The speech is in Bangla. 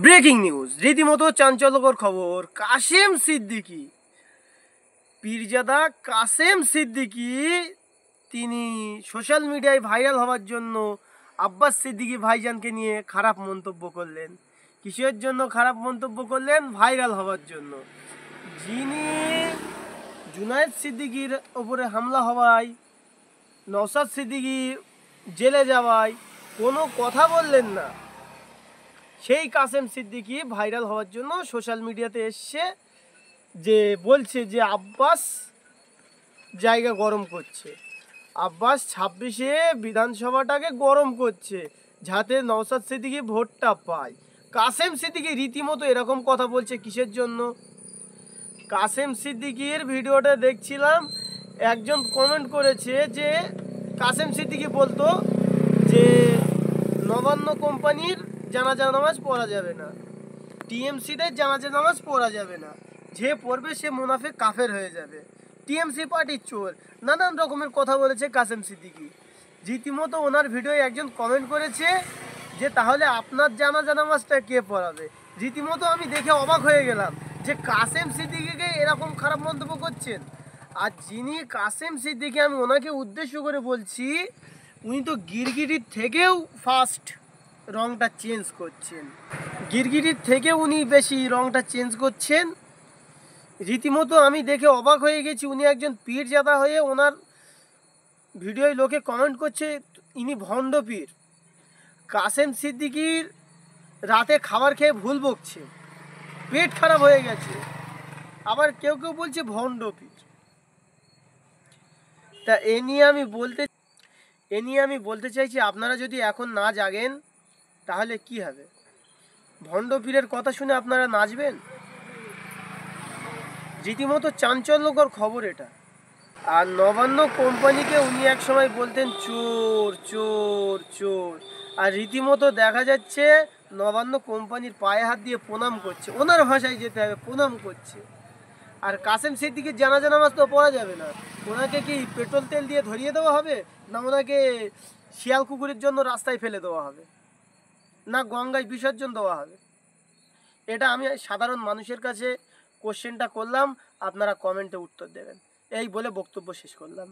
ব্রেকিং নিউজ, রীতিমতো চাঞ্চল্যকর খবর। কাসেম সিদ্দিকী, পীরজাদা কাসেম সিদ্দিকী, তিনি সোশ্যাল মিডিয়ায় ভাইরাল হওয়ার জন্য আব্বাস সিদ্দিকী ভাইজানকে নিয়ে খারাপ মন্তব্য করলেন। কিসের জন্য খারাপ মন্তব্য করলেন? ভাইরাল হওয়ার জন্য। যিনি জুনায়েদ সিদ্দিকীর ওপরে হামলা হওয়ায়, নওশাদ সিদ্দিকী জেলে যাওয়ায় কোনো কথা বললেন না, সেই কাসেম সিদ্দিকী ভাইরাল হওয়ার জন্য সোশ্যাল মিডিয়াতে এসছে, যে বলছে যে আব্বাস জায়গা গরম করছে, আব্বাস 26-এ বিধানসভাটাকে গরম করছে যাতে নওশাদ সিদ্দিকী ভোটটা পায়। কাসেম সিদ্দিকী রীতিমতো এরকম কথা বলছে কিসের জন্য? কাসেম সিদ্দিকীর ভিডিওটা দেখছিলাম, একজন কমেন্ট করেছে যে কাসেম সিদ্দিকী বলতো যে নবান্ন কোম্পানির জানাজা নামাজ পড়া যাবে না, টিএমসিদের জানাজা নামাজ পড়া যাবে না, যে পড়বে সে মুনাফিক কাফের হয়ে যাবে, টিএমসি পার্টির চোর, নানান রকমের কথা বলেছে কাসেম সিদ্দিকী। রীতিমতো ওনার ভিডিওয় একজন কমেন্ট করেছে যে তাহলে আপনার জানাজা নামাজটা কে পড়াবে। রীতিমতো আমি দেখে অবাক হয়ে গেলাম যে কাসেম সিদ্দিকীকে এরকম খারাপ মন্তব্য করছেন। আর যিনি কাসেম সিদ্দিকী, আমি ওনাকে উদ্দেশ্য করে বলছি, উনি তো গিরগিটির থেকেও ফাস্ট রংটা চেঞ্জ করছেন, গিরগিটির থেকে উনি বেশি রংটা চেঞ্জ করছেন। রীতিমতো আমি দেখে অবাক হয়ে গেছি। উনি একজন পীরজাদা হয়ে ওনার ভিডিওয় লোকে কমেন্ট করছে ইনি ভণ্ড পীর। কাসেম সিদ্দিকীর রাতে খাবার খেয়ে ভুল বকছে, পেট খারাপ হয়ে গেছে, আবার কেউ কেউ বলছে ভণ্ড পীর। তা এ নিয়ে আমি বলতে চাইছি, আপনারা যদি এখন না জাগেন তাহলে কি হবে? ভণ্ড পীরের কথা শুনে আপনারা নাচবেন? রীতিমতো চাঞ্চল্যকর খবর এটা। আর নবান্ন কোম্পানিকে উনি এক সময় বলতেন চোর চোর চোর, আর রীতিমতো দেখা যাচ্ছে নবান্ন কোম্পানির পায়ে হাত দিয়ে প্রণাম করছে, ওনার ভাষায় যেতে হবে, প্রণাম করছে। আর কাসেম সিদ্দিকীর জানাজা নামাজ তো পড়া যাবে না, ওনাকে কি পেট্রোল তেল দিয়ে ধরিয়ে দেওয়া হবে, না ওনাকে শিয়াল কুকুরের জন্য রাস্তায় ফেলে দেওয়া হবে, না গঙ্গায় বিসর্জন দেওয়া হবে? এটা আমি সাধারণ মানুষের কাছে কোশ্চেনটা করলাম, আপনারা কমেন্টে উত্তর দেবেন। এই বলে বক্তব্য শেষ করলাম।